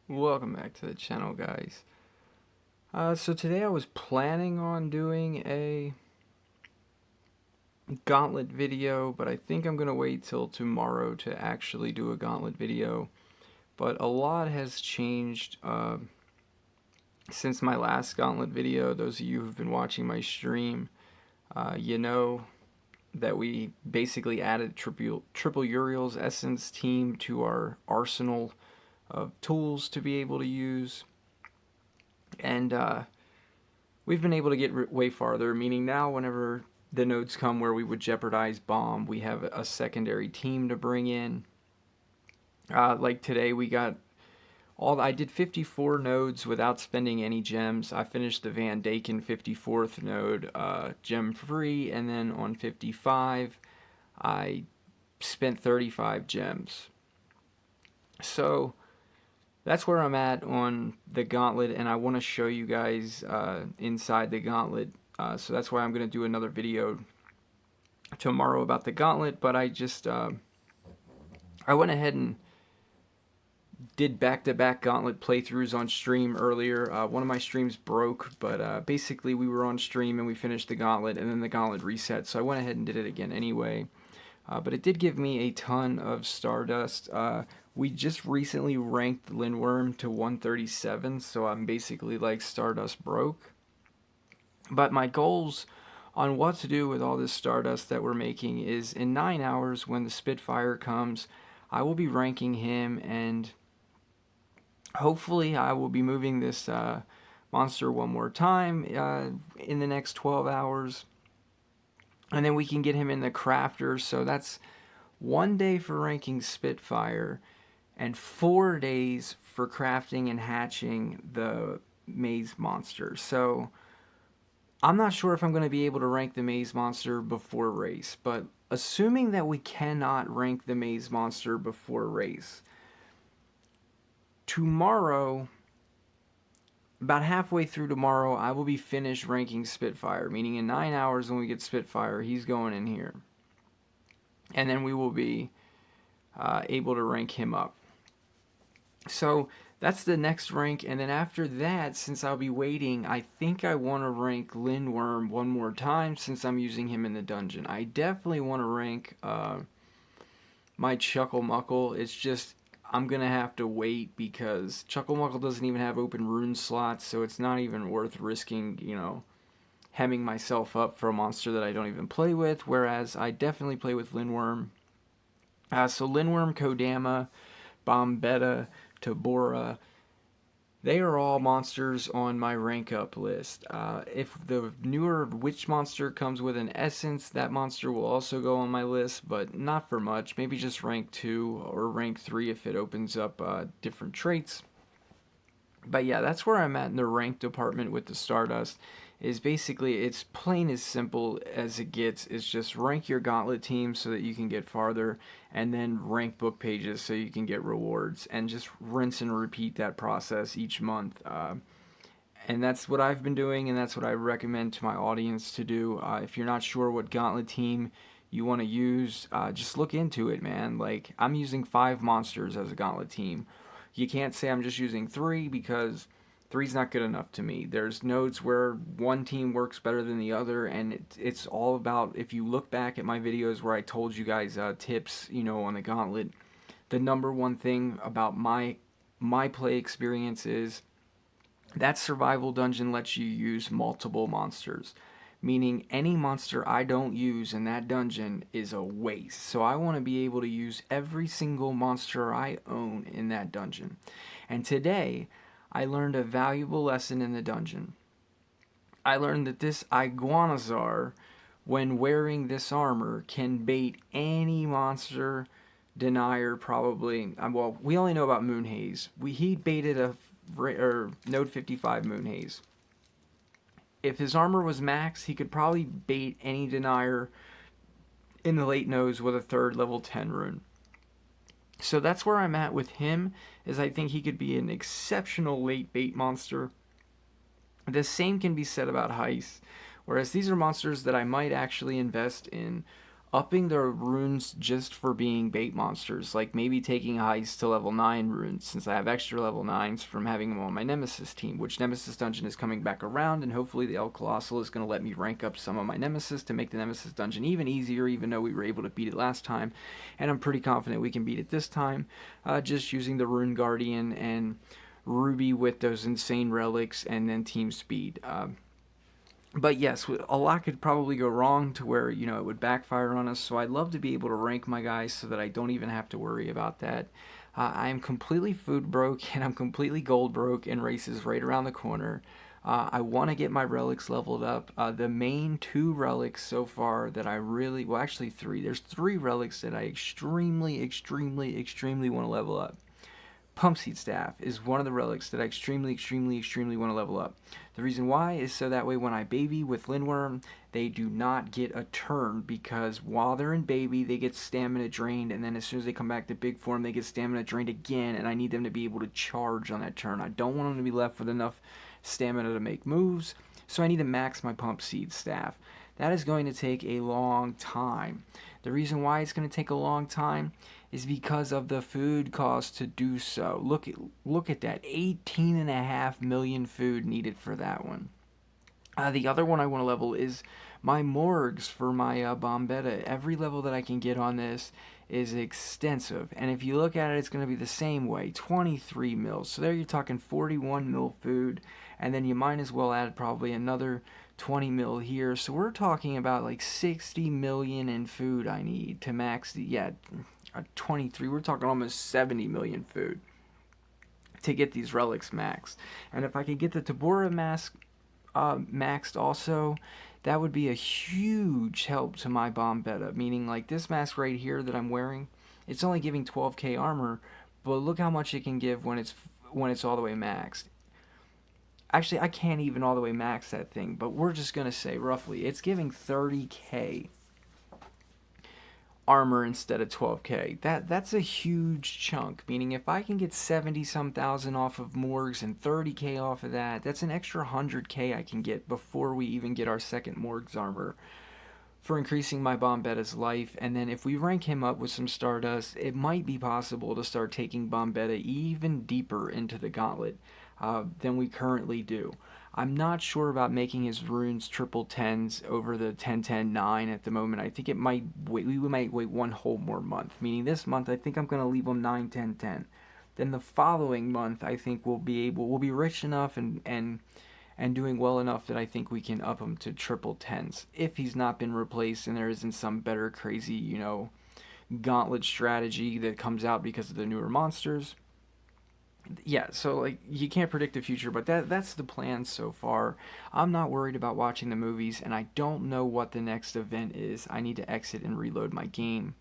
Welcome back to the channel, guys. So today I was planning on doing a Gauntlet video, but I think I'm going to wait till tomorrow to actually do a Gauntlet video. But a lot has changed since my last Gauntlet video. Those of you who've been watching my stream, you know that we basically added triple Uriel's Essence team to our arsenal of tools to be able to use. And we've been able to get way farther, meaning now whenever the nodes come where we would jeopardize bomb, we have a secondary team to bring in. Like today we got I did 54 nodes without spending any gems. I finished the Van Daken 54th node gem free, and then on 55 I spent 35 gems. So that's where I'm at on the Gauntlet, and I want to show you guys inside the Gauntlet. So that's why I'm going to do another video tomorrow about the Gauntlet, but I just I went ahead and did back-to-back Gauntlet playthroughs on stream earlier. One of my streams broke, but basically we were on stream and we finished the Gauntlet, and then the Gauntlet reset, so I went ahead and did it again anyway. But it did give me a ton of Stardust. We just recently ranked Lindworm to 137, so I'm basically like Stardust broke. But my goals on what to do with all this Stardust that we're making is in 9 hours when the Spitfire comes, I will be ranking him, and hopefully I will be moving this monster one more time in the next 12 hours. And then we can get him in the crafter, so that's 1 day for ranking Spitfire and 4 days for crafting and hatching the maze monster. So I'm not sure if I'm going to be able to rank the maze monster before race, but assuming that we cannot rank the maze monster before race, tomorrow, about halfway through tomorrow, I will be finished ranking Spitfire, meaning in 9 hours when we get Spitfire, he's going in here. And then we will be able to rank him up. So that's the next rank, and then after that, since I'll be waiting, I think I want to rank Lindworm one more time since I'm using him in the dungeon. I definitely want to rank my Chuckle Muckle. It's just I'm going to have to wait because Chuckle Muckle doesn't even have open rune slots, so it's not even worth risking, you know, hemming myself up for a monster that I don't even play with, whereas I definitely play with Lindworm. So Lindworm, Kodama, Bombetta, Tabora, they are all monsters on my rank up list. If the newer witch monster comes with an essence, that monster will also go on my list, but not for much. Maybe just rank 2 or rank 3 if it opens up different traits. But yeah, that's where I'm at in the rank department with the Stardust. Is basically, it's plain as simple as it gets. It's just rank your Gauntlet team so that you can get farther, and then rank book pages so you can get rewards, and just rinse and repeat that process each month. And that's what I've been doing, and that's what I recommend to my audience to do. If you're not sure what Gauntlet team you want to use, just look into it, man. Like, I'm using 5 monsters as a Gauntlet team. You can't say I'm just using 3 because 3's not good enough to me. There's nodes where one team works better than the other, and it's all about, if you look back at my videos where I told you guys tips, you know, on the Gauntlet, the number one thing about my play experience is that survival dungeon lets you use multiple monsters. Meaning any monster I don't use in that dungeon is a waste. So I want to be able to use every single monster I own in that dungeon. And today, I learned a valuable lesson in the dungeon. I learned that this Iguanazar, when wearing this armor, can bait any monster denier probably. Well, we only know about Moonhaze. He baited a Node 55 Moonhaze. If his armor was max, he could probably bait any denier in the late nodes with a 3rd level 10 rune. So that's where I'm at with him, is I think he could be an exceptional late bait monster. The same can be said about Heist, whereas these are monsters that I might actually invest in upping their runes just for being bait monsters, like maybe taking heist to level 9 runes, since I have extra level 9s from having them on my Nemesis team, which Nemesis Dungeon is coming back around, and hopefully the El Colossal is going to let me rank up some of my Nemesis to make the Nemesis Dungeon even easier, even though we were able to beat it last time, and I'm pretty confident we can beat it this time, just using the Rune Guardian and Ruby with those insane relics, and then team speed. But yes, a lot could probably go wrong to where, it would backfire on us. So I'd love to be able to rank my guys so that I don't even have to worry about that. I am completely food broke and I'm completely gold broke, and race is right around the corner. I want to get my relics leveled up. The main 2 relics so far that I really, well, actually 3. There's 3 relics that I extremely, extremely, extremely want to level up. Pump Seed Staff is one of the relics that I extremely, extremely, extremely want to level up. The reason why is so that way when I baby with Lindworm, they do not get a turn, because while they're in baby, they get stamina drained, and then as soon as they come back to big form, they get stamina drained again, and I need them to be able to charge on that turn. I don't want them to be left with enough stamina to make moves, so I need to max my Pump Seed Staff. That is going to take a long time. The reason why it's going to take a long time is because of the food cost to do so. Look at that, 18.5 million food needed for that one. The other one I want to level is my morgues for my Bombetta. Every level that I can get on this is extensive, and if you look at it, it's going to be the same way, 23 mils. So there you're talking 41 mil food, and then you might as well add probably another 20 mil here. So we're talking about like 60 million in food I need to max the, 23, we're talking almost 70 million food to get these relics maxed. And if I could get the Tabora mask maxed also, that would be a huge help to my Bombetta, meaning like this mask right here that I'm wearing, it's only giving 12k armor, but look how much it can give when it's all the way maxed. Actually, I can't even all the way max that thing, but we're just going to say roughly it's giving 30k armor instead of 12k. That's a huge chunk, meaning if I can get 70 some thousand off of morgues and 30k off of that, that's an extra 100k I can get before we even get our second morgues armor for increasing my Bombetta's life. And then if we rank him up with some Stardust, it might be possible to start taking Bombetta even deeper into the Gauntlet than we currently do. I'm not sure about making his runes triple 10s over the 10-10-9 at the moment. I think we might wait one whole more month. Meaning this month, I think I'm going to leave him 9-10-10. Then the following month, I think we'll be rich enough and doing well enough that I think we can up him to triple 10s. If he's not been replaced and there isn't some better crazy, Gauntlet strategy that comes out because of the newer monsters. Yeah, so like you can't predict the future, but that's the plan so far. I'm not worried about watching the movies, and I don't know what the next event is. I need to exit and reload my game.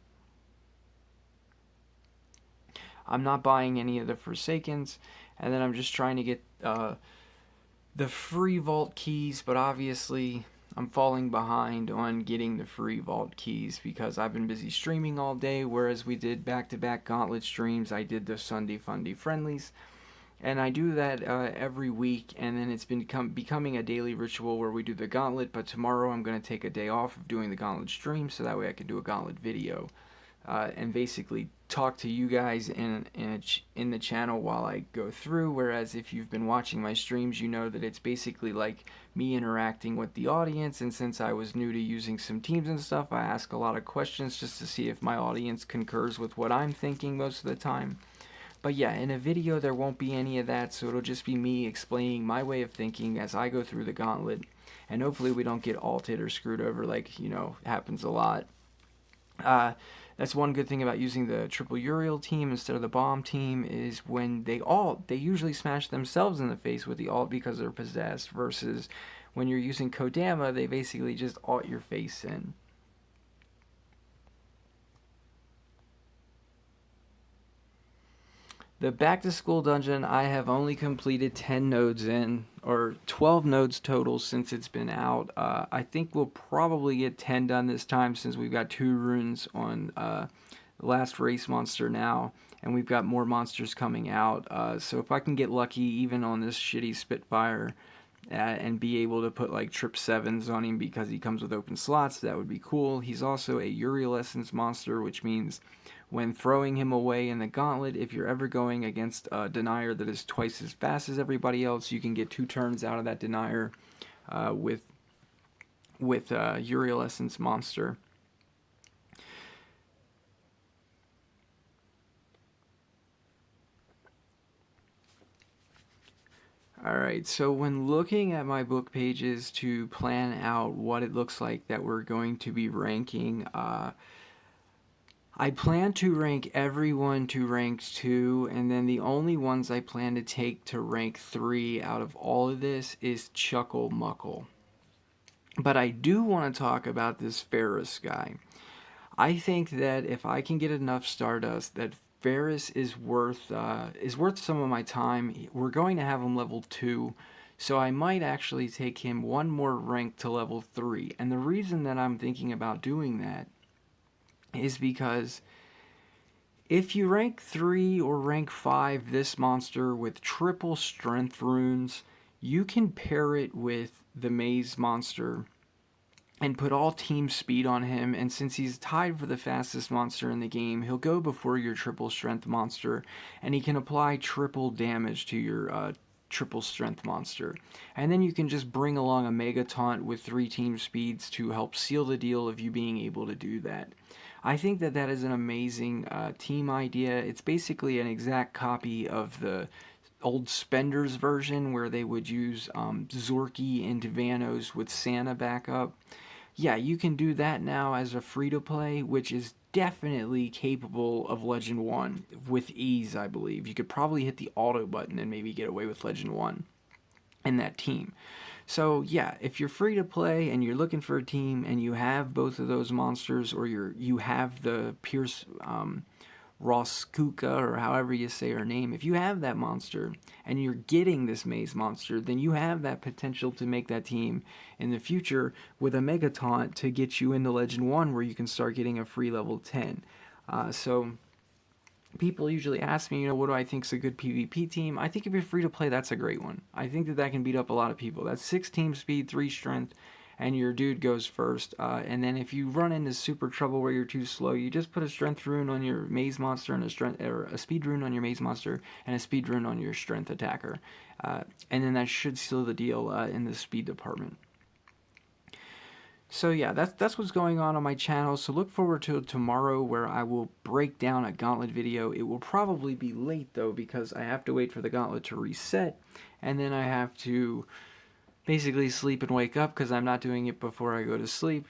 I'm not buying any of the Forsakens, and then I'm just trying to get the free vault keys, but obviously I'm falling behind on getting the free vault keys because I've been busy streaming all day, whereas we did back-to-back Gauntlet streams. I did the Sunday Fundy Friendlies, and I do that every week, and then it's been becoming a daily ritual where we do the Gauntlet, but tomorrow I'm going to take a day off of doing the Gauntlet stream so that way I can do a Gauntlet video and basically talk to you guys in the channel while I go through, whereas if you've been watching my streams, you know that it's basically like me interacting with the audience, and since I was new to using some teams and stuff, I ask a lot of questions just to see if my audience concurs with what I'm thinking most of the time. But yeah, in a video there won't be any of that, so it'll just be me explaining my way of thinking as I go through the Gauntlet, and hopefully we don't get alted or screwed over like, happens a lot. That's one good thing about using the triple Uriel team instead of the bomb team is when they usually smash themselves in the face with the alt because they're possessed, versus when you're using Kodama, they basically just alt your face in. The back to school dungeon, I have only completed 10 nodes in, or 12 nodes total since it's been out. I think we'll probably get 10 done this time since we've got 2 runes on the last race monster now, and we've got more monsters coming out. So if I can get lucky even on this shitty Spitfire, and be able to put like trip 7s on him because he comes with open slots. That would be cool. He's also a Uriel Essence monster, which means when throwing him away in the Gauntlet, if you're ever going against a denier that is twice as fast as everybody else, you can get 2 turns out of that denier with Uriel Essence monster. Alright, so when looking at my book pages to plan out what it looks like that we're going to be ranking, I plan to rank everyone to rank 2, and then the only ones I plan to take to rank 3 out of all of this is Chuckle Muckle. But I do want to talk about this Ferris guy. I think that if I can get enough Stardust, that Ferris is worth some of my time. We're going to have him level 2, so I might actually take him one more rank to level 3. And the reason that I'm thinking about doing that is because if you rank 3 or rank 5 this monster with triple strength runes, you can pair it with the maze monster and put all team speed on him, and since he's tied for the fastest monster in the game, he'll go before your triple strength monster, and he can apply triple damage to your triple strength monster. And then you can just bring along a Mega Taunt with 3 team speeds to help seal the deal of you being able to do that. I think that that is an amazing team idea. It's basically an exact copy of the old Spenders version where they would use Zorky and vanoss with Santa backup. Yeah, you can do that now as a free-to-play, which is definitely capable of Legend 1 with ease, I believe. You could probably hit the auto button and maybe get away with Legend 1 in that team. So yeah, if you're free to play and you're looking for a team and you have both of those monsters, or you have the Pierce Roskuka, or however you say her name, if you have that monster and you're getting this maze monster, then you have that potential to make that team in the future with a Mega Taunt to get you into Legend 1 where you can start getting a free level 10. So people usually ask me, what do I think is a good PvP team? I think if you're free to play, that's a great one. I think that can beat up a lot of people. That's 6 team speed, 3 strength, and your dude goes first. And then if you run into super trouble where you're too slow, you just put a strength rune on your maze monster and a speed rune on your maze monster and a speed rune on your strength attacker. And then that should seal the deal in the speed department. So yeah, that's what's going on my channel. So look forward to tomorrow where I will break down a Gauntlet video. It will probably be late though because I have to wait for the Gauntlet to reset, and then I have to basically sleep and wake up because I'm not doing it before I go to sleep.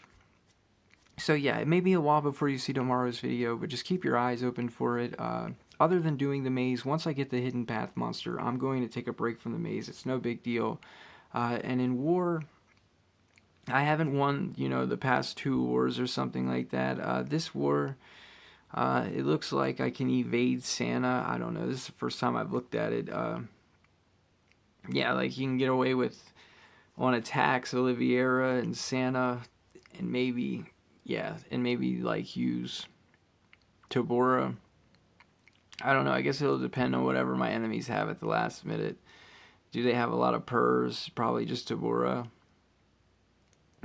So yeah, it may be a while before you see tomorrow's video, but just keep your eyes open for it. Other than doing the maze, once I get the Hidden Path monster, I'm going to take a break from the maze. It's no big deal. And in war, I haven't won, the past 2 wars or something like that. This war, it looks like I can evade Santa. I don't know. This is the first time I've looked at it. Yeah, like you can get away with on attacks Oliviera and Santa, and maybe like use Tabora. I don't know. I guess it'll depend on whatever my enemies have at the last minute. Do they have a lot of purrs? Probably just Tabora.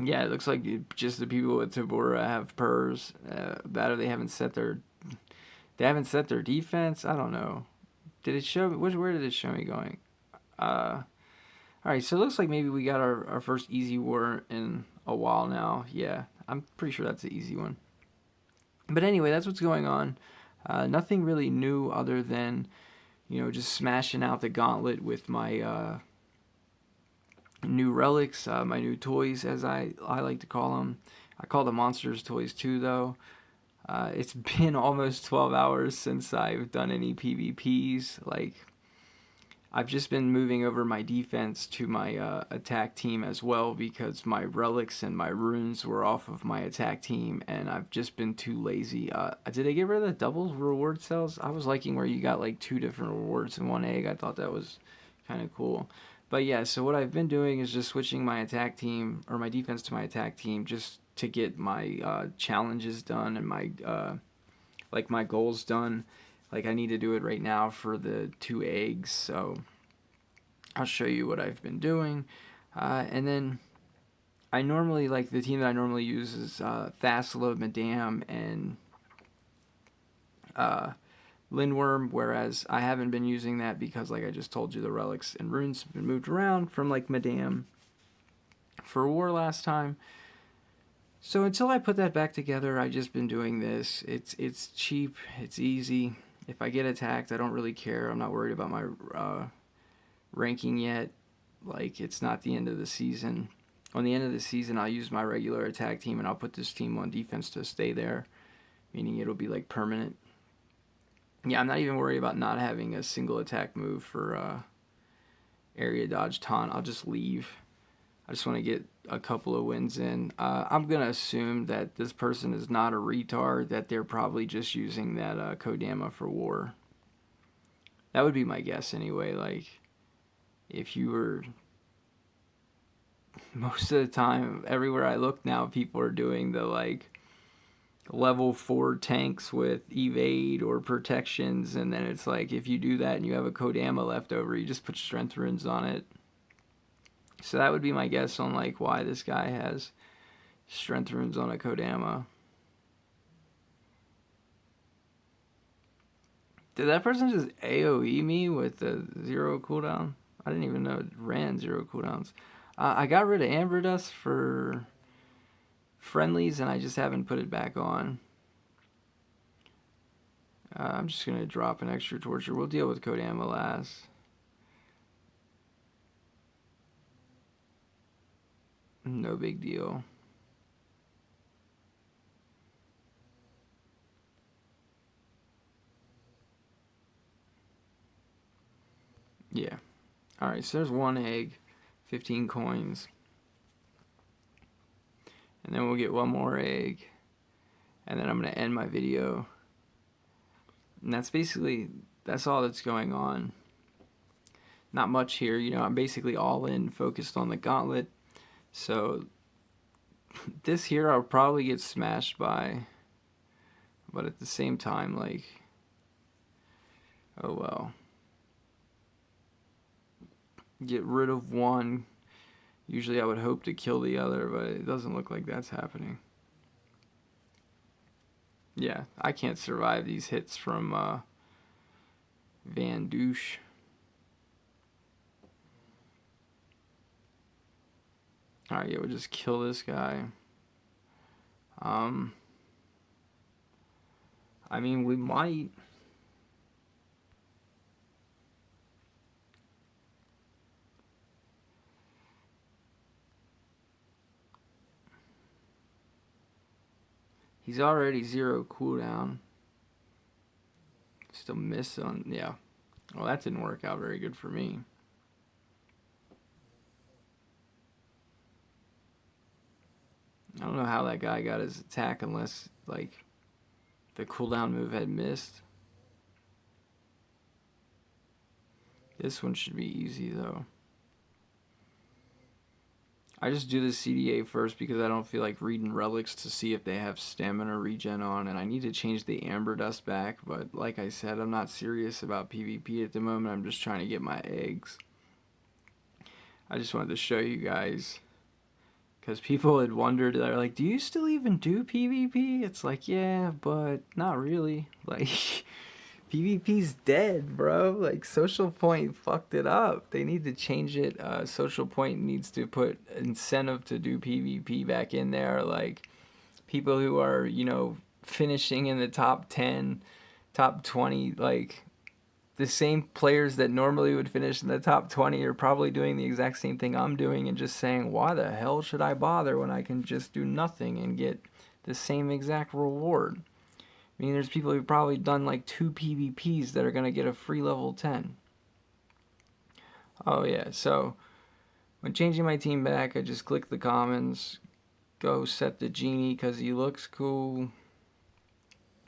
Yeah, it looks like just the people with Tabora have purrs. That or they haven't set their defense. I don't know. Did it show me? Where did it show me going? Alright, so it looks like maybe we got our first easy war in a while now. Yeah, I'm pretty sure that's the easy one. But anyway, that's what's going on. Nothing really new other than, just smashing out the Gauntlet with my new relics, my new toys, as I like to call them. I call the monsters toys too, though. It's been almost 12 hours since I've done any PvPs. Like, I've just been moving over my defense to my attack team as well because my relics and my runes were off of my attack team, and I've just been too lazy. Did they get rid of the double reward cells? I was liking where you got like 2 different rewards in one egg. I thought that was kind of cool. But yeah, so what I've been doing is just switching my attack team, or my defense to my attack team, just to get my challenges done and my goals done. Like, I need to do it right now for the 2 eggs, so I'll show you what I've been doing. And then I normally, like, the team that I normally use is Thassalos, Madame, and Lindworm, whereas I haven't been using that because, like I just told you, the relics and runes have been moved around from, like, Madame for war last time. So until I put that back together, I've just been doing this. It's cheap, it's easy. If I get attacked, I don't really care. I'm not worried about my ranking yet. Like, it's not the end of the season. On the end of the season, I'll use my regular attack team, and I'll put this team on defense to stay there, meaning it'll be, like, permanent. Yeah, I'm not even worried about not having a single attack move for area dodge taunt. I'll just leave. I just want to get a couple of wins in. I'm going to assume that this person is not a retard, that they're probably just using that Kodama for war. That would be my guess anyway. Like, if you were... Most of the time, everywhere I look now, people are doing the, like, level 4 tanks with evade or protections, and then it's like, if you do that and you have a Kodama left over, you just put strength runes on it. So that would be my guess on, like, why this guy has strength runes on a Kodama. Did that person just AoE me with the 0 cooldown? I didn't even know it ran 0 cooldowns. I got rid of Amber Dust for friendlies, and I just haven't put it back on. I'm just going to drop an extra torture. We'll deal with Kodama last. No big deal. Yeah. Alright, so there's 1 egg, 15 coins. And then we'll get 1 more egg. And then I'm going to end my video. And that's all that's going on. Not much here, you know, I'm basically all in, focused on the Gauntlet. So, this here I'll probably get smashed by. But at the same time, like, oh well. Get rid of one. Usually I would hope to kill the other, but it doesn't look like that's happening. Yeah, I can't survive these hits from Van Douche. Alright, yeah, we'll just kill this guy. I mean, we might. He's already 0 cooldown. Still miss on, yeah. Well, that didn't work out very good for me. I don't know how that guy got his attack unless, like, the cooldown move had missed. This one should be easy, though. I just do the CDA first because I don't feel like reading relics to see if they have stamina regen on, and I need to change the Amber Dust back, but like I said, I'm not serious about PvP at the moment. I'm just trying to get my eggs. I just wanted to show you guys, because people had wondered, they're like, do you still even do PvP? It's like, yeah, but not really. Like, PvP's dead, bro. Like, Social Point fucked it up. They need to change it. Social Point needs to put incentive to do PvP back in there. Like, people who are, you know, finishing in the top 10, top 20, like, the same players that normally would finish in the top 20 are probably doing the exact same thing I'm doing and just saying, why the hell should I bother when I can just do nothing and get the same exact reward? I mean, there's people who've probably done like 2 PvPs that are going to get a free level 10. Oh yeah, so when changing my team back, I just click the commons, go set the genie because he looks cool,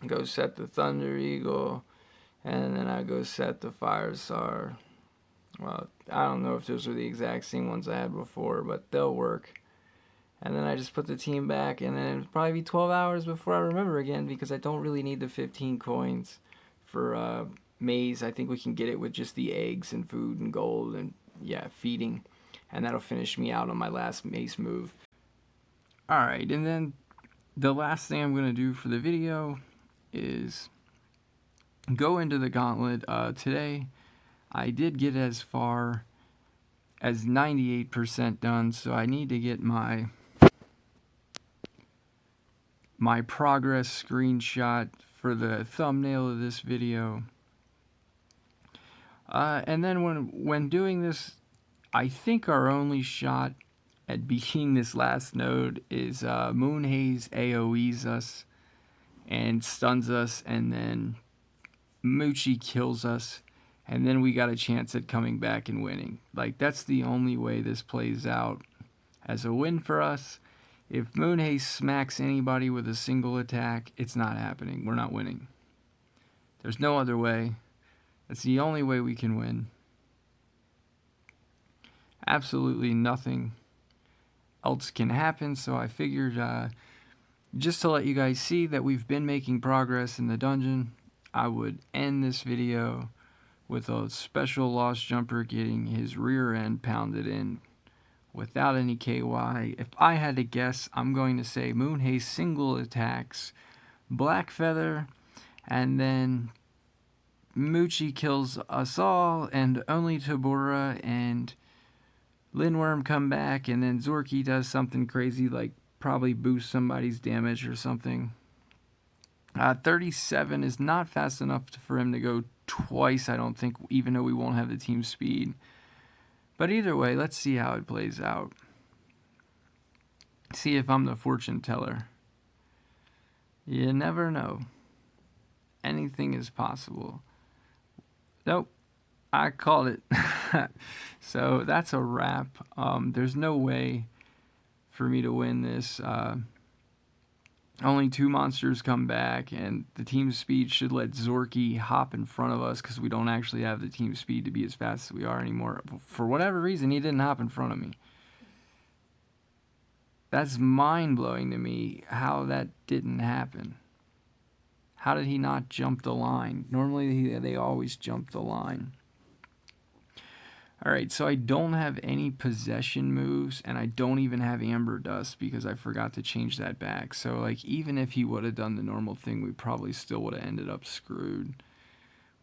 go set the Thunder Eagle, and then I go set the Fire Star. Well, I don't know if those are the exact same ones I had before, but they'll work. And then I just put the team back, and then it'll probably be 12 hours before I remember again, because I don't really need the 15 coins for maize. I think we can get it with just the eggs and food and gold and, yeah, feeding. and that'll finish me out on my last mace move. Alright, and then the last thing I'm going to do for the video is go into the gauntlet. Today I did get as far as 98% done, so I need to get my progress screenshot for the thumbnail of this video. And then when doing this, I think our only shot at beating this last node is Moonhaze AoEs us and stuns us, and then Moochie kills us, and then we got a chance at coming back and winning. Like, that's the only way this plays out as a win for us. If Moonhaze smacks anybody with a single attack, it's not happening. We're not winning. There's no other way. That's the only way we can win. Absolutely nothing else can happen, so I figured just to let you guys see that we've been making progress in the dungeon, I would end this video with a special lost jumper getting his rear end pounded in without any KY. If I had to guess, I'm going to say Moonhaze single attacks Black Feather, and then Moochie kills us all, and only Tabora and Lindworm come back, and then Zorky does something crazy, like probably boost somebody's damage or something. 37 is not fast enough for him to go twice, I don't think, even though we won't have the team speed. But either way, let's see how it plays out. See if I'm the fortune teller. You never know. Anything is possible. Nope, I called it. So that's a wrap. There's no way for me to win this. Only 2 monsters come back, and the team speed should let Zorky hop in front of us because we don't actually have the team speed to be as fast as we are anymore. For whatever reason, he didn't hop in front of me. That's mind-blowing to me how that didn't happen. How did he not jump the line? Normally they always jump the line. Alright, so I don't have any possession moves, and I don't even have Amber Dust because I forgot to change that back. So, like, even if he would have done the normal thing, we probably still would have ended up screwed.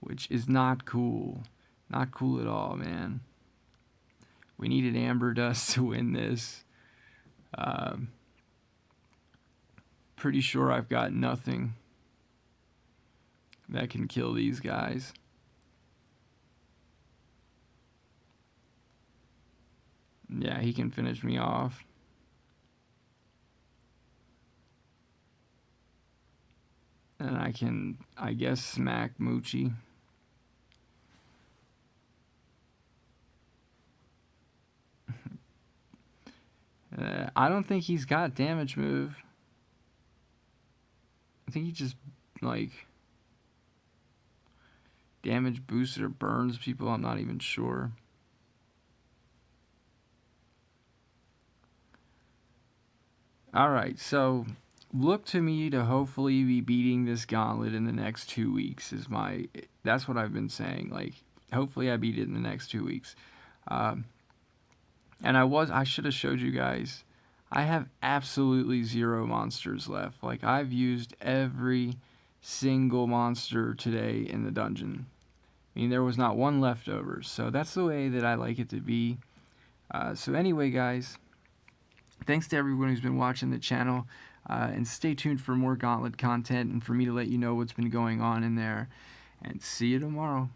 Which is not cool. Not cool at all, man. We needed Amber Dust to win this. Pretty sure I've got nothing that can kill these guys. Yeah, he can finish me off. And I can, I guess, smack Moochie. I don't think he's got damage move. I think he just, like, damage boosts or burns people. I'm not even sure. Alright, so look to me to hopefully be beating this gauntlet in the next 2 weeks. That's what I've been saying. Like, hopefully I beat it in the next 2 weeks. And I should have showed you guys, I have absolutely 0 monsters left. Like, I've used every single monster today in the dungeon. I mean, there was not one left over. So that's the way that I like it to be. So anyway, guys, thanks to everyone who's been watching the channel, and stay tuned for more Gauntlet content and for me to let you know what's been going on in there. And see you tomorrow.